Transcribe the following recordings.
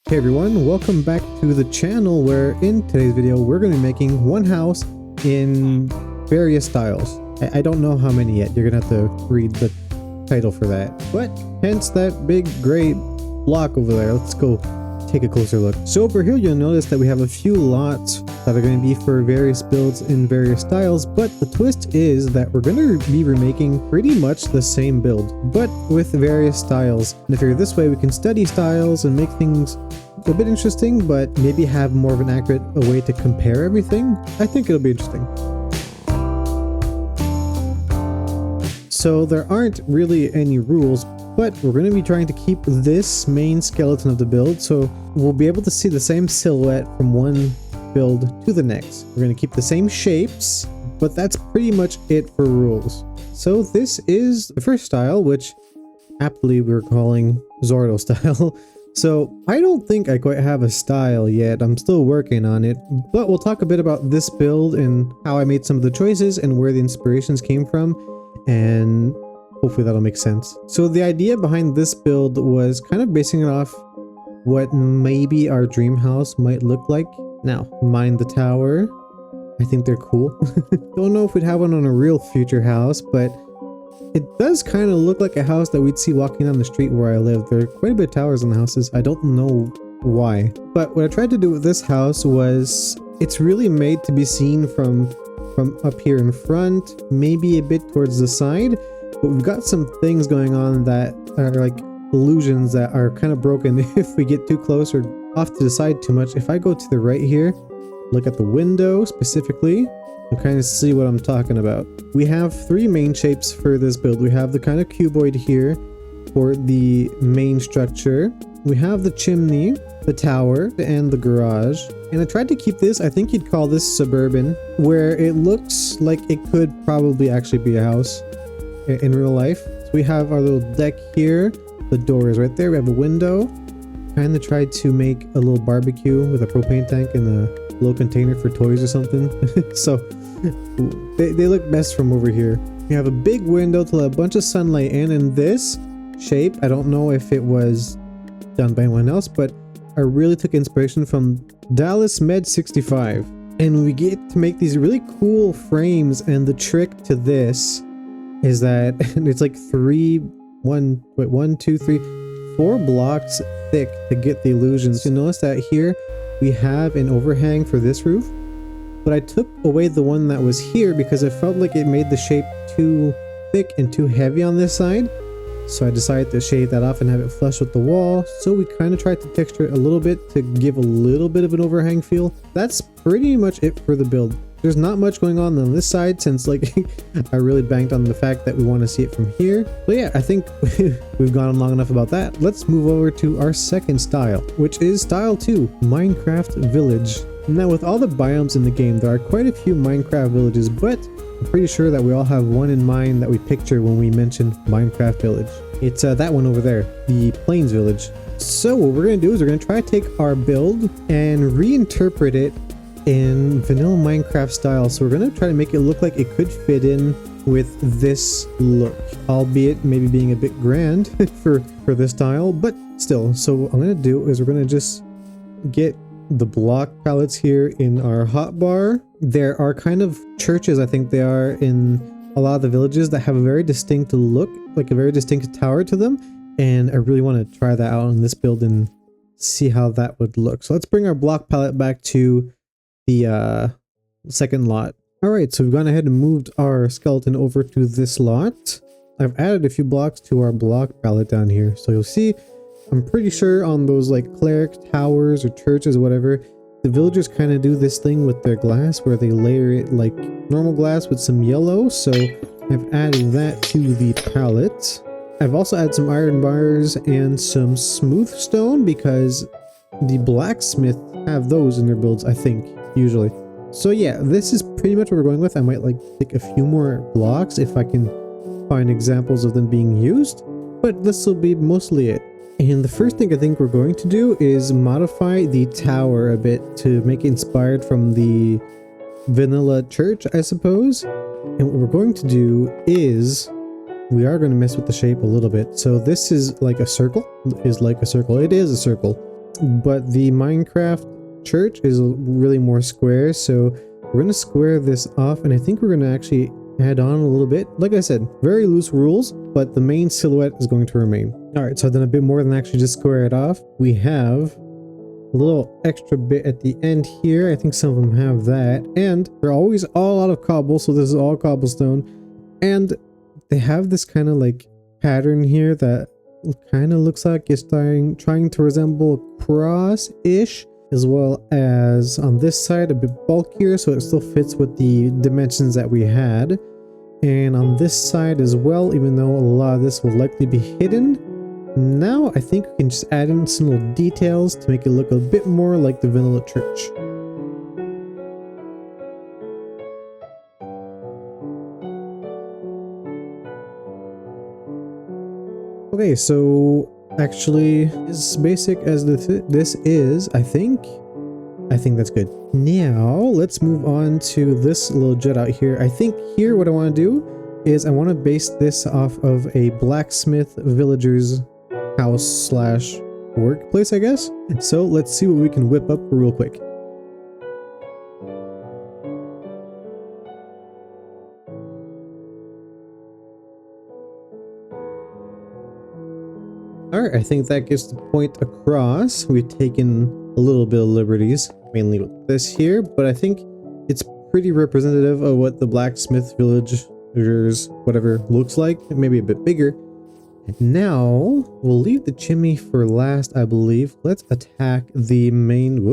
Hey everyone, welcome back to the channel where in today's video we're going to be making one house in various styles. I don't know how many yet, you're going to have to read the title for that. But hence that big gray block over there. Let's go take a closer look. So over here you'll notice that we have a few lots that are going to be for various builds in various styles, but the twist is that we're going to be remaking pretty much the same build, but with various styles. And I figure this way we can study styles and make things a bit interesting, but maybe have more of an accurate way to compare everything. I think it'll be interesting. So there aren't really any rules, but we're going to be trying to keep this main skeleton of the build, so we'll be able to see the same silhouette from one build to the next. We're going to keep the same shapes, but that's pretty much it for rules. So this is the first style, which aptly we're calling Zordo style. So I don't think I quite have a style yet. I'm still working on it, but we'll talk a bit about this build and how I made some of the choices and where the inspirations came from, and hopefully that'll make sense. So the idea behind this build was kind of basing it off what maybe our dream house might look like. Now, mind the tower. I think they're cool. Don't know if we'd have one on a real future house, but it does kind of look like a house that we'd see walking down the street where I live. There are quite a bit of towers in the houses. I don't know why. But what I tried to do with this house was it's really made to be seen from up here in front, maybe a bit towards the side. But we've got some things going on that are like illusions that are kind of broken if we get too close or off to the side too much. If I go to the right here, look at the window specifically, you'll kind of see what I'm talking about. We have three main shapes for this build. We have the kind of cuboid here for the main structure. We have the chimney, the tower, and the garage. And I tried to keep this, I think you'd call this suburban, where it looks like it could probably actually be a house in real life. So we have our little deck here. The door is right there. We have a window. Kind of tried to make a little barbecue with a propane tank and a little container for toys or something. So they look best from over here. We have a big window to let a bunch of sunlight in this shape. I don't know if it was done by anyone else, but I really took inspiration from Dallas Med 65. And we get to make these really cool frames, and the trick to this is that it's like 4 blocks thick to get the illusions. You notice that here we have an overhang for this roof, but I took away the one that was here because I felt like it made the shape too thick and too heavy on this side. So I decided to shave that off and have it flush with the wall. So we kind of tried to texture it a little bit to give a little bit of an overhang feel. That's pretty much it for the build. There's not much going on this side since like I really banked on the fact that we want to see it from here. But yeah, I think we've gone on long enough about that. Let's move over to our second style, which is style 2, Minecraft Village. Now with all the biomes in the game, there are quite a few Minecraft villages, but I'm pretty sure that we all have one in mind that we picture when we mention Minecraft Village. It's that one over there, the Plains Village. So what we're going to do is we're going to try to take our build and reinterpret it in vanilla Minecraft style. So we're going to try to make it look like it could fit in with this look, albeit maybe being a bit grand for this style, but still. So what I'm going to do is we're going to just get the block palettes here in our hotbar. There are kind of churches, I think they are, in a lot of the villages that have a very distinct look, like a very distinct tower to them, and I really want to try that out on this build and see how that would look. So let's bring our block palette back to the second lot. All right, so we've gone ahead and moved our skeleton over to this lot. I've added a few blocks to our block palette down here, so you'll see I'm pretty sure on those like cleric towers or churches or whatever, the villagers kind of do this thing with their glass where they layer it like normal glass with some yellow. So I've added that to the palette. I've also added some iron bars and some smooth stone because the blacksmith have those in their builds, I think, usually. So yeah, this is pretty much what we're going with. I might like take a few more blocks if I can find examples of them being used, but this will be mostly it. And the first thing I think we're going to do is modify the tower a bit to make it inspired from the vanilla church, I suppose. And what we're going to do is we are going to mess with the shape a little bit. So this is like a circle. It is a circle. but the Minecraft church is really more square, so we're gonna square this off, and I think we're gonna actually add on a little bit. Like I said, very loose rules, but the main silhouette is going to remain. All right, so I've done a bit more than actually just square it off. We have a little extra bit at the end here. I think some of them have that, and they're always all out of cobble, so this is all cobblestone, and they have this kind of like pattern here that kind of looks like it's trying to resemble a cross-ish, as well as on this side a bit bulkier so it still fits with the dimensions that we had, and on this side as well, even though a lot of this will likely be hidden. Now I think we can just add in some little details to make it look a bit more like the vanilla church. Okay, so actually, as basic as this is, I think that's good. Now, let's move on to this little jet out here. I think here what I want to do is I want to base this off of a blacksmith villager's house slash workplace, I guess. So let's see what we can whip up real quick. Alright, I think that gets the point across. We've taken a little bit of liberties, mainly with this here, but I think it's pretty representative of what the blacksmith villagers, whatever, looks like. Maybe a bit bigger. And now, we'll leave the chimney for last, I believe. Let's attack the main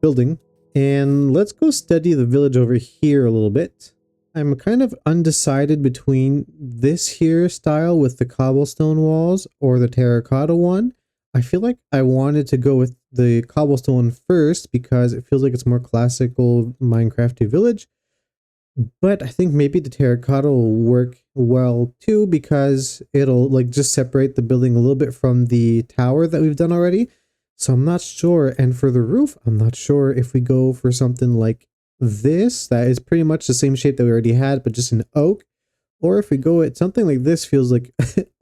building, and let's go study the village over here a little bit. I'm kind of undecided between this here style with the cobblestone walls or the terracotta one. I feel like I wanted to go with the cobblestone one first because it feels like it's more classical Minecrafty village. But I think maybe the terracotta will work well too because it'll like just separate the building a little bit from the tower that we've done already. So I'm not sure. And for the roof, I'm not sure if we go for something like this that is pretty much the same shape that we already had but just in oak, or if we go at something like this, feels like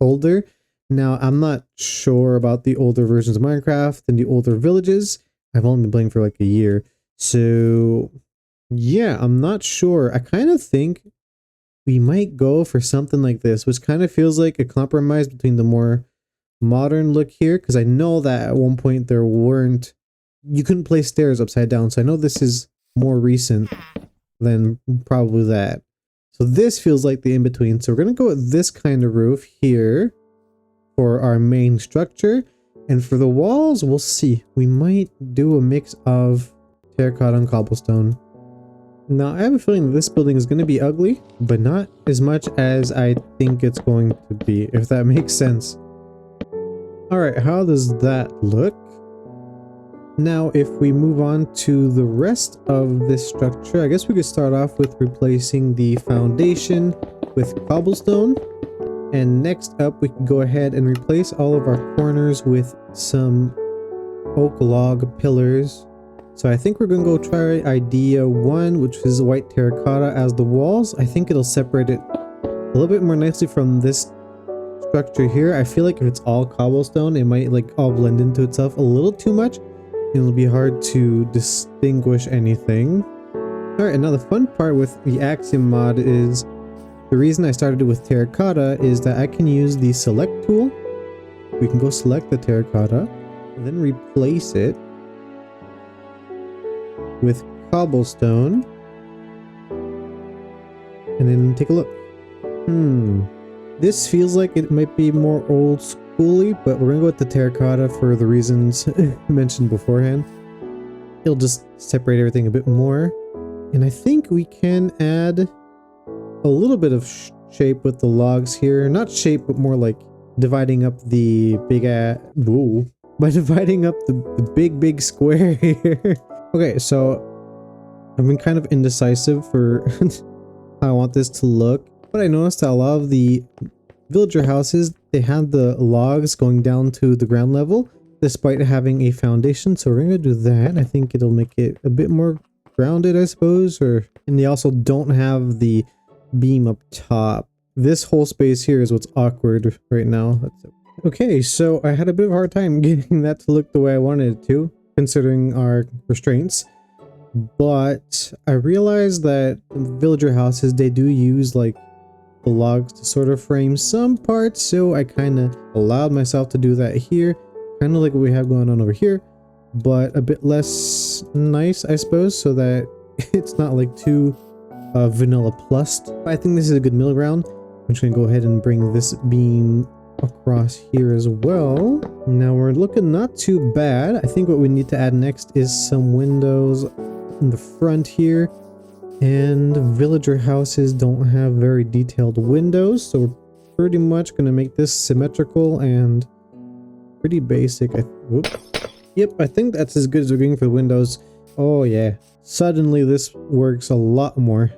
older. Now I'm not sure about the older versions of Minecraft and the older villages. I've only been playing for like a year, so yeah, I'm not sure. I kind of think we might go for something like this, which kind of feels like a compromise between the more modern look here, because I know that at one point you couldn't place stairs upside down, so I know this is more recent than probably that. So this feels like the in-between. So we're going to go with this kind of roof here for our main structure. And for the walls, we'll see. We might do a mix of terracotta and cobblestone. Now, I have a feeling that this building is going to be ugly, but not as much as I think it's going to be, if that makes sense. Alright, how does that look? Now, if we move on to the rest of this structure, I guess we could start off with replacing the foundation with cobblestone. And next up, we can go ahead and replace all of our corners with some oak log pillars. So I think we're going to go try idea 1, which is white terracotta as the walls. I think it'll separate it a little bit more nicely from this structure here. I feel like if it's all cobblestone, it might like all blend into itself a little too much. It'll be hard to distinguish anything. Alright, and now the fun part with the Axiom mod is the reason I started it with terracotta is that I can use the select tool. We can go select the terracotta and then replace it with cobblestone and then take a look. This feels like it might be more old schooly, but we're gonna go with the terracotta for the reasons mentioned beforehand. It'll just separate everything a bit more, and I think we can add a little bit of shape with the logs here. Not shape, but more like dividing up the by dividing up the big square here. Okay, so I've been kind of indecisive for how I want this to look, but I noticed that a lot of the villager houses, they had the logs going down to the ground level despite having a foundation, so we're gonna do that. I think it'll make it a bit more grounded, I suppose, and they also don't have the beam up top. This whole space here is what's awkward right now. Okay, so I had a bit of a hard time getting that to look the way I wanted it to, considering our restraints. But I realized that villager houses, they do use like the logs to sort of frame some parts, so I kind of allowed myself to do that here, kind of like what we have going on over here, but a bit less nice, I suppose, so that it's not like too vanilla plussed. I think this is a good middle ground. I'm just gonna go ahead and bring this beam across here as well. Now we're looking not too bad. I think what we need to add next is some windows in the front here, and villager houses don't have very detailed windows, so we're pretty much gonna make this symmetrical and pretty basic. Yep, I think that's as good as we're getting for the windows. Oh yeah, suddenly this works a lot more.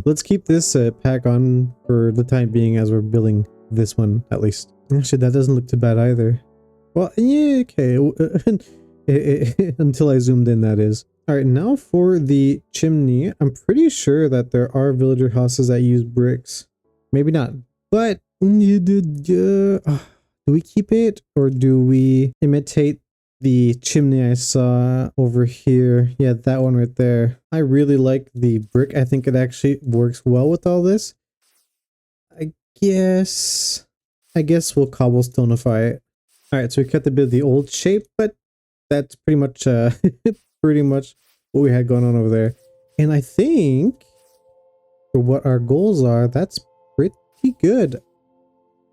Let's keep this pack on for the time being as we're building this one, at least. Actually, that doesn't look too bad either. Well, yeah, okay. Until I zoomed in, that is. Alright, now for the chimney. I'm pretty sure that there are villager houses that use bricks. Maybe not. But, do we keep it? Or do we imitate the chimney I saw over here? Yeah, that one right there. I really like the brick. I think it actually works well with all this. I guess we'll cobblestoneify it. Alright, so we kept a bit of the old shape, but that's pretty much pretty much what we had going on over there. And I think for what our goals are, that's pretty good.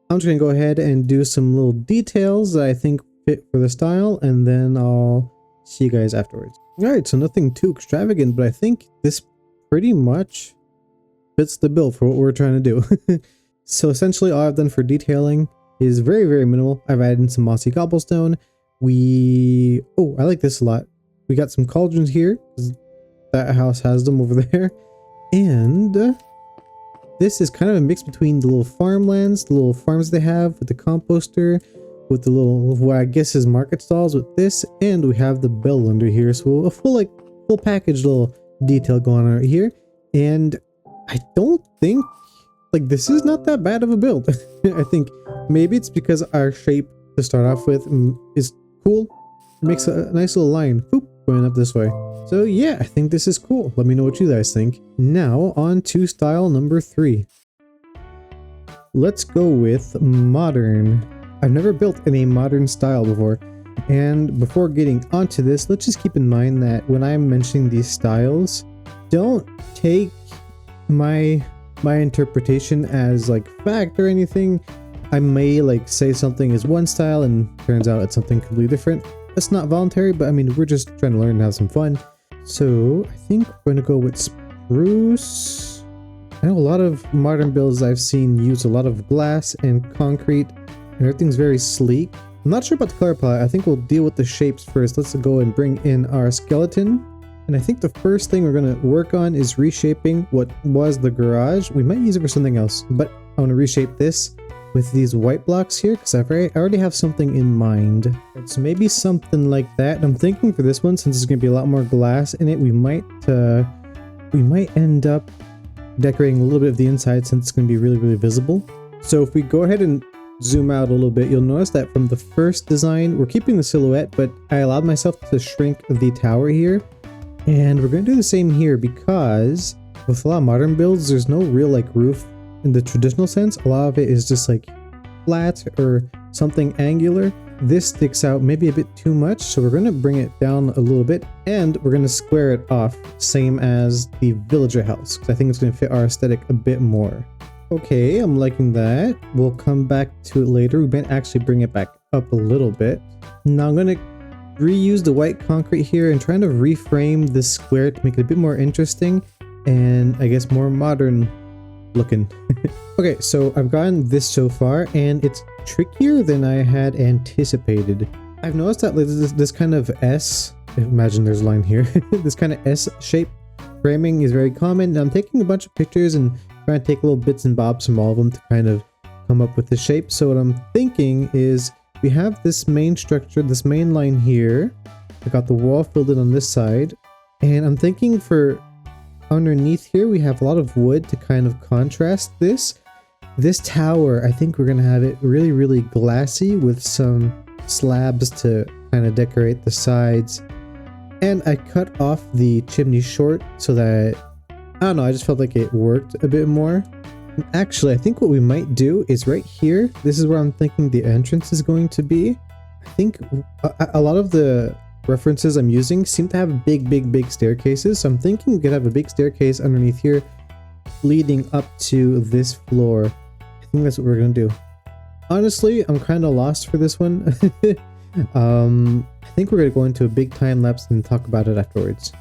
I'm just gonna go ahead and do some little details that I think fit for the style, and then I'll see you guys afterwards. Alright, so nothing too extravagant, but I think this pretty much fits the bill for what we're trying to do. So essentially all I've done for detailing is very, very minimal. I've added in some mossy cobblestone. Oh, I like this a lot. We got some cauldrons here. That house has them over there. And this is kind of a mix between the little farmlands, the little farms they have with the composter, with the little, what I guess is market stalls with this, and we have the bell under here. So a full package little detail going on right here. And I don't think, like, this is not that bad of a build. I think maybe it's because our shape to start off with is cool. It makes a nice little line, boop, going up this way. So yeah, I think this is cool. Let me know what you guys think. Now on to style number 3. Let's go with modern. I've never built in a modern style before. And before getting onto this, let's just keep in mind that when I'm mentioning these styles, don't take my interpretation as like fact or anything. I may like say something is one style and turns out it's something completely different. That's not voluntary, but I mean, we're just trying to learn and have some fun. So I think we're gonna go with spruce. I know a lot of modern builds I've seen use a lot of glass and concrete, and everything's very sleek. I'm not sure about the color palette. I think we'll deal with the shapes first. Let's go and bring in our skeleton. And I think the first thing we're going to work on is reshaping what was the garage. We might use it for something else, but I want to reshape this with these white blocks here because I already have something in mind. So maybe something like that. And I'm thinking for this one, since there's going to be a lot more glass in it, we might end up decorating a little bit of the inside since it's going to be really, really visible. So if we go ahead and zoom out a little bit, you'll notice that from the first design, we're keeping the silhouette, but I allowed myself to shrink the tower here. And we're going to do the same here because with a lot of modern builds, there's no real like roof in the traditional sense. A lot of it is just like flat or something angular. This sticks out maybe a bit too much, so we're going to bring it down a little bit and we're going to square it off, same as the villager house, because I think it's going to fit our aesthetic a bit more. Okay, I'm liking that. We'll come back to it later. We might actually bring it back up a little bit. Now I'm going to reuse the white concrete here and trying to reframe this square to make it a bit more interesting and I guess more modern looking. Okay, so I've gotten this so far and it's trickier than I had anticipated. I've noticed that this kind of S, imagine there's a line here, this kind of S shape framing is very common. I'm taking a bunch of pictures and trying to take little bits and bobs from all of them to kind of come up with the shape. So what I'm thinking is we have this main structure, this main line here. I got the wall filled in on this side. And I'm thinking for underneath here, we have a lot of wood to kind of contrast this. This tower, I think we're gonna have it really, really glassy with some slabs to kind of decorate the sides. And I cut off the chimney short so that, I don't know, I just felt like it worked a bit more. Actually, I think what we might do is right here, this is where I'm thinking the entrance is going to be. I think a lot of the references I'm using seem to have big staircases, so I'm thinking we could have a big staircase underneath here leading up to this floor. I think that's what we're gonna do. Honestly, I'm kind of lost for this one. I think we're gonna go into a big time lapse and talk about it afterwards.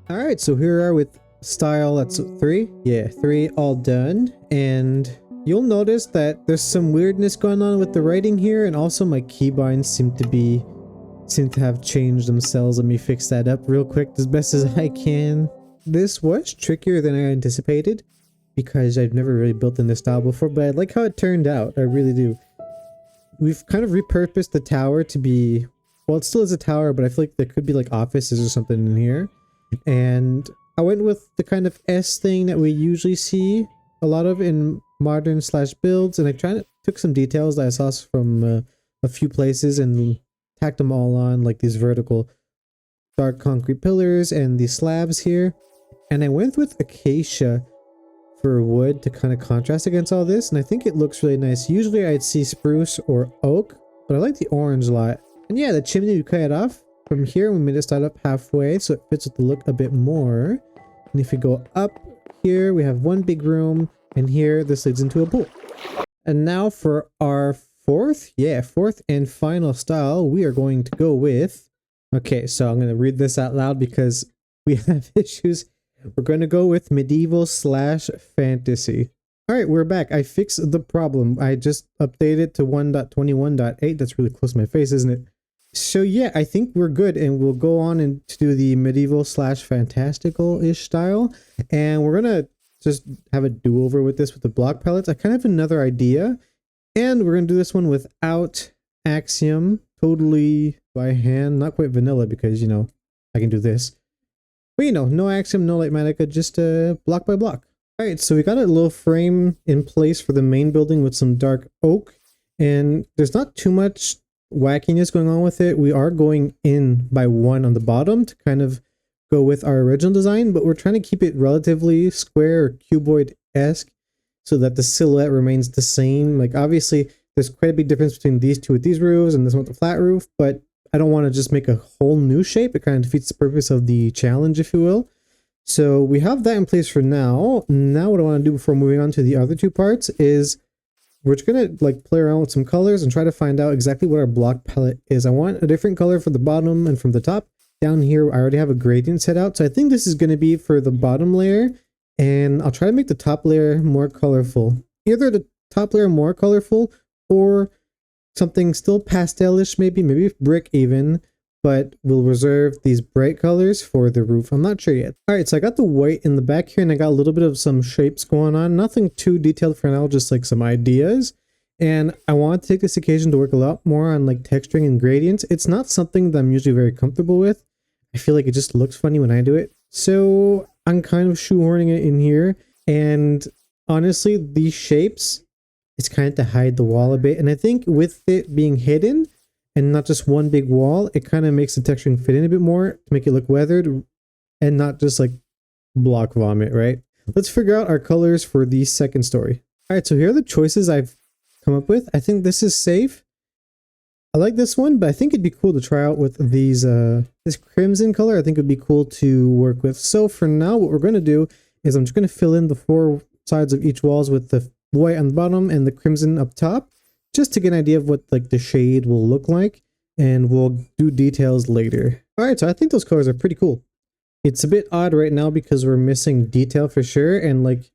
Alright, so here we are with style, that's 3. Yeah, 3 all done. And you'll notice that there's some weirdness going on with the writing here, and also my keybinds seem to have changed themselves. Let me fix that up real quick as best as I can. This was trickier than I anticipated because I've never really built in this style before, but I like how it turned out. I really do. We've kind of repurposed the tower to be, well, it still is a tower, but I feel like there could be like offices or something in here. And I went with the kind of S thing that we usually see a lot of in modern slash builds, and I took some details that I saw from a few places and tacked them all on, like these vertical dark concrete pillars and these slabs here. And I went with acacia for wood to kind of contrast against all this, and I think it looks really nice. Usually I'd see spruce or oak, but I like the orange a lot. And yeah, the chimney, we cut it off from here. We made it start up halfway so it fits with the look a bit more. And if we go up here, we have one big room, and here this leads into a pool. And now for our fourth and final style, we are going to go with, okay, so I'm going to read this out loud because we have issues. We're going to go with medieval slash fantasy. All right, we're back. I fixed the problem. I just updated to 1.21.8. That's really close to my face, isn't it? So yeah, I think we're good, and we'll go on and do the medieval slash fantastical-ish style. And we're going to just have a do-over with this with the block palettes. I kind of have another idea, and we're going to do this one without Axiom, totally by hand. Not quite vanilla because, you know, I can do this. But, you know, no Axiom, no Lightmatica, just block by block. All right, so we got a little frame in place for the main building with some dark oak, and there's not too much wackiness going on with it. We are going in by 1 on the bottom to kind of go with our original design, but we're trying to keep it relatively square or cuboid-esque so that the silhouette remains the same. Like, obviously, there's quite a big difference between these two with these roofs and this one with the flat roof, but I don't want to just make a whole new shape. It kind of defeats the purpose of the challenge, if you will. So we have that in place for now. Now what I want to do before moving on to the other two parts is we're just going to like play around with some colors and try to find out exactly what our block palette is. I want a different color for the bottom and from the top. Down here, I already have a gradient set out. So I think this is going to be for the bottom layer, and I'll try to make the top layer more colorful. Either the top layer more colorful or something still pastelish, maybe brick even, but we'll reserve these bright colors for the roof. I'm not sure yet. All right, so I got the white in the back here, and I got a little bit of some shapes going on. Nothing too detailed for now, just like some ideas. And I want to take this occasion to work a lot more on like texturing and gradients. It's not something that I'm usually very comfortable with. I feel like it just looks funny when I do it. So I'm kind of shoehorning it in here. And honestly, these shapes, it's kind of to hide the wall a bit. And I think with it being hidden and not just one big wall, it kind of makes the texturing fit in a bit more to make it look weathered and not just like block vomit, right? Let's figure out our colors for the second story. All right, so here are the choices I've come up with. I think this is safe. I like this one, but I think it'd be cool to try out with these this crimson color. I think it'd be cool to work with. So for now, what we're going to do is I'm just going to fill in the 4 sides of each walls with the white on the bottom and the crimson up top, just to get an idea of what like the shade will look like, and we'll do details later. All right, so I think those colors are pretty cool. It's a bit odd right now because we're missing detail for sure, and like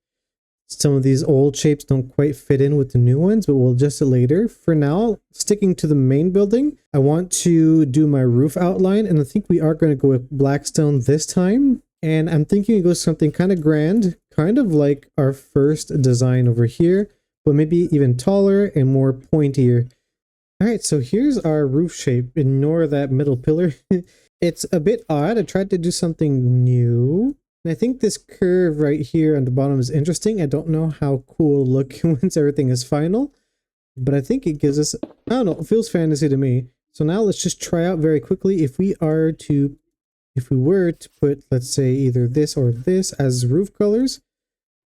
some of these old shapes don't quite fit in with the new ones, but we'll adjust it later. For now, sticking to the main building, I want to do my roof outline, and I think we are going to go with black stone this time. And I'm thinking it goes something kind of grand, kind of like our first design over here, but maybe even taller and more pointier. All right, so here's our roof shape. Ignore that middle pillar. It's a bit odd. I tried to do something new. And I think this curve right here on the bottom is interesting. I don't know how cool it'll look once everything is final, but I think it gives us, I don't know, it feels fantasy to me. So now let's just try out very quickly if we were to put, let's say, either this or this as roof colors,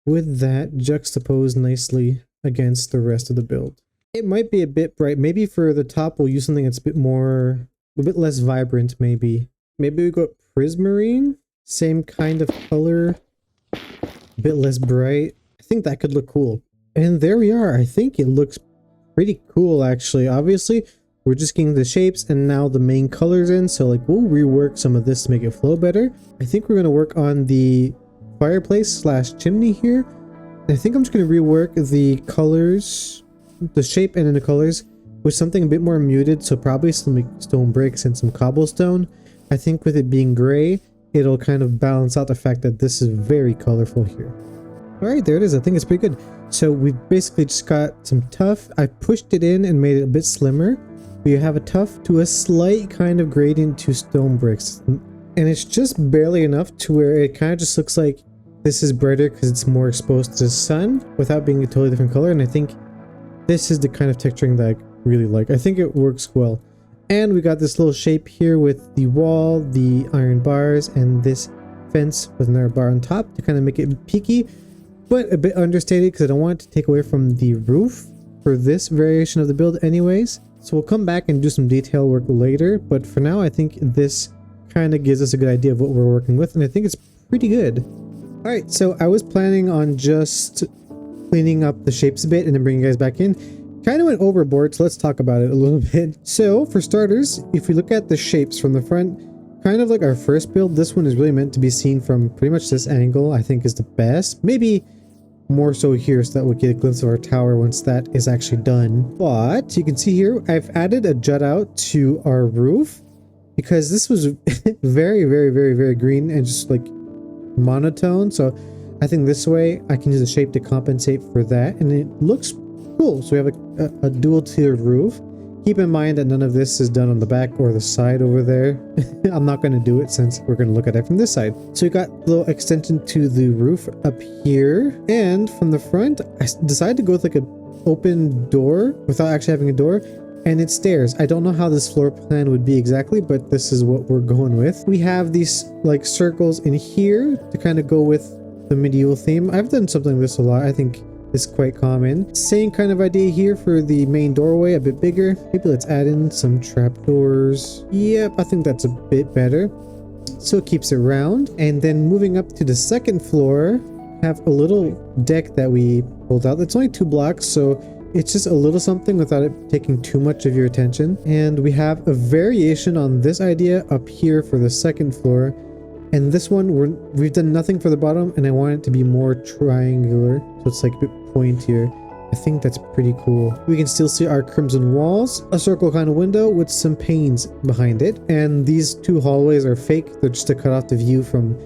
would that juxtapose nicely against the rest of the build? It might be a bit bright. Maybe for the top, we'll use something that's a bit less vibrant, maybe. Maybe we go prismarine, same kind of color, a bit less bright. I think that could look cool. And there we are. I think it looks pretty cool, actually. Obviously, we're just getting the shapes and now the main colors in. So like we'll rework some of this to make it flow better. I think we're going to work on the fireplace slash chimney here. I think I'm just going to rework the colors, the shape and then the colors with something a bit more muted. So probably some stone bricks and some cobblestone. I think with it being gray, it'll kind of balance out the fact that this is very colorful here. All right, there it is. I think it's pretty good. So we've basically just got some tuff. I pushed it in and made it a bit slimmer. We have a tuff to a slight kind of gradient to stone bricks. And it's just barely enough to where it kind of just looks like this is brighter because it's more exposed to the sun without being a totally different color. And I think this is the kind of texturing that I really like. I think it works well. And we got this little shape here with the wall, the iron bars, and this fence with another bar on top to kind of make it peaky, but a bit understated because I don't want it to take away from the roof for this variation of the build anyways. So we'll come back and do some detail work later, but for now I think this kind of gives us a good idea of what we're working with, and I think it's pretty good. Alright, so I was planning on just cleaning up the shapes a bit and then bringing you guys back in. Kind of went overboard, so let's talk about it a little bit. So for starters, if we look at the shapes from the front, kind of like our first build, this one is really meant to be seen from pretty much this angle. I think is the best. Maybe more so here so that we'll get a glimpse of our tower once that is actually done. But you can see here, I've added a jut out to our roof because this was very green and just like monotone. So I think this way I can use the shape to compensate for that, and it looks cool. So we have a dual tiered roof. Keep in mind that none of this is done on the back or the side over there. I'm not going to do it since we're going to look at it from this side. So we got a little extension to the roof up here, and from the front I decided to go with like an open door without actually having a door, and it's stairs. I don't know how this floor plan would be exactly, but this is what we're going with. We have these like circles in here to kind of go with the medieval theme. I've done something like this a lot. I think it's quite common. Same kind of idea here for the main doorway, a bit bigger. Maybe let's add in some trapdoors. Yep, I think that's a bit better. So it keeps it round. And then moving up to the second floor, have a little deck that we pulled out. It's only 2 blocks, so it's just a little something without it taking too much of your attention. And we have a variation on this idea up here for the second floor. And this one, we've done nothing for the bottom, and I want it to be more triangular, so it's like a bit pointier. I think that's pretty cool. We can still see our crimson walls, a circle kind of window with some panes behind it, and these 2 hallways are fake. They're just to cut off the view from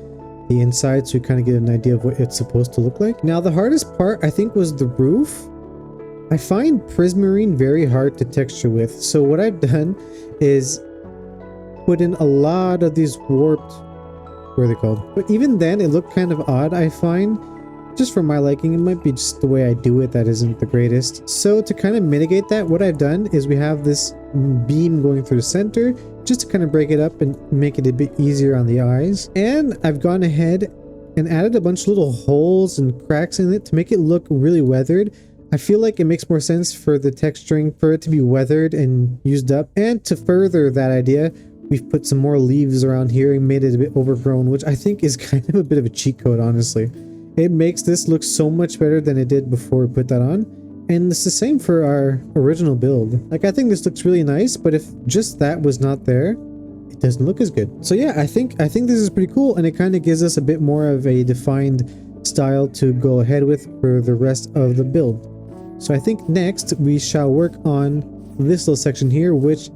the inside, so you kind of get an idea of what it's supposed to look like. Now, the hardest part, I think, was the roof. I find prismarine very hard to texture with, so what I've done is put in a lot of these warped, what are they called? But even then, it looked kind of odd, I find. Just for my liking, it might be just the way I do it that isn't the greatest. So to kind of mitigate that, what I've done is we have this beam going through the center, just to kind of break it up and make it a bit easier on the eyes. And I've gone ahead and added a bunch of little holes and cracks in it to make it look really weathered. I feel like it makes more sense for the texturing for it to be weathered and used up. And to further that idea, we've put some more leaves around here and made it a bit overgrown, which I think is kind of a bit of a cheat code, honestly. It makes this look so much better than it did before we put that on. And it's the same for our original build. Like, I think this looks really nice, but if just that was not there, it doesn't look as good. So yeah, I think this is pretty cool, and it kind of gives us a bit more of a defined style to go ahead with for the rest of the build. So I think next we shall work on this little section here, which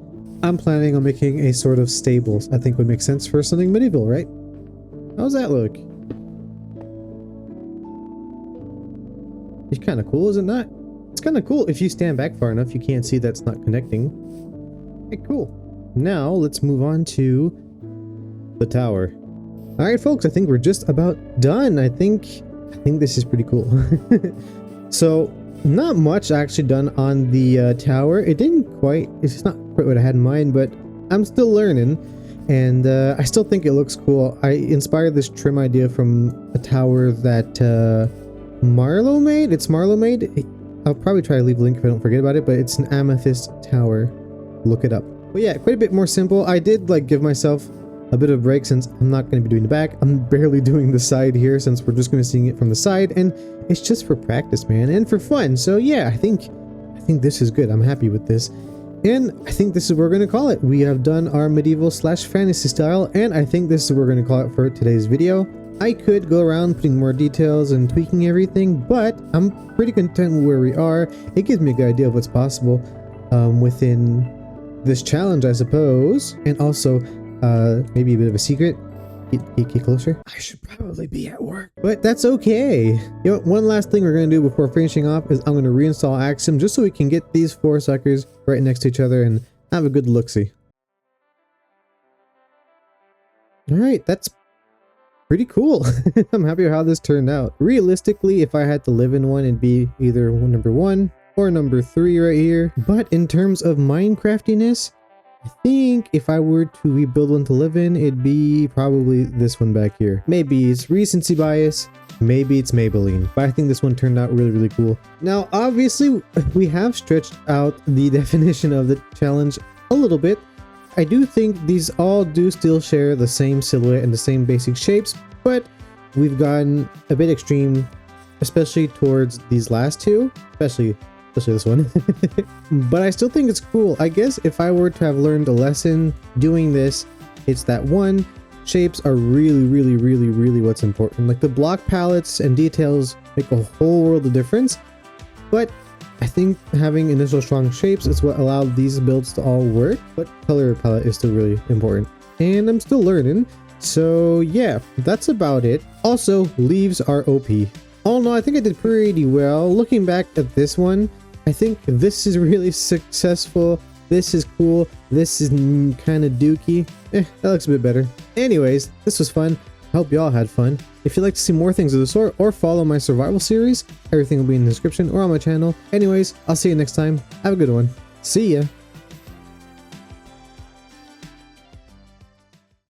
I'm planning on making a sort of stables. I think would make sense for something medieval, right? How's that look? It's kind of cool, is it not? It's kind of cool. If you stand back far enough, you can't see that's not connecting. Okay, cool. Now let's move on to the tower. All right, folks, I think we're just about done. I think this is pretty cool. So not much actually done on the tower. It's not quite what I had in mind, but I'm still learning, and I still think it looks cool. I inspired this trim idea from a tower that Marlo made. It's Marlo made. I'll probably try to leave a link if I don't forget about it, but it's an amethyst tower. Look it up. But yeah, quite a bit more simple. I did like give myself a bit of a break since I'm not going to be doing the back. I'm barely doing the side here since we're just going to be seeing it from the side, and it's just for practice, man, and for fun. So yeah, I think this is good. I'm happy with this. And I think this is what we're going to call it. We have done our medieval / fantasy style, and I think this is what we're going to call it for today's video. I could go around putting more details and tweaking everything, but I'm pretty content with where we are. It gives me a good idea of what's possible within this challenge, I suppose. And also, maybe a bit of a secret. Get closer. I should probably be at work, but that's okay. You know, one last thing we're going to do before finishing off is I'm going to reinstall Axiom just so we can get these 4 suckers right next to each other and have a good look-see. All right, that's pretty cool. I'm happy with how this turned out. Realistically, if I had to live in one, it'd be either number 1 or number 3 right here. But in terms of Minecraftiness, I think if I were to rebuild one to live in, it'd be probably this one back here. Maybe it's recency bias, maybe it's Maybelline, but I think this one turned out really, really cool. Now, obviously, we have stretched out the definition of the challenge a little bit. I do think these all do still share the same silhouette and the same basic shapes, but we've gotten a bit extreme, especially towards these last two, especially this one. But I still think it's cool. I guess if I were to have learned a lesson doing this, it's that one, shapes are really what's important. Like the block palettes and details make a whole world of difference, but I think having initial strong shapes is what allowed these builds to all work, but color palette is still really important. And I'm still learning. So yeah, that's about it. Also, leaves are OP. All in all, I think I did pretty well. Looking back at this one, I think this is really successful. This is cool. This is kind of dookie. That looks a bit better. Anyways, this was fun. I hope y'all had fun. If you'd like to see more things of the sort or follow my survival series, everything will be in the description or on my channel. Anyways, I'll see you next time. Have a good one. See ya.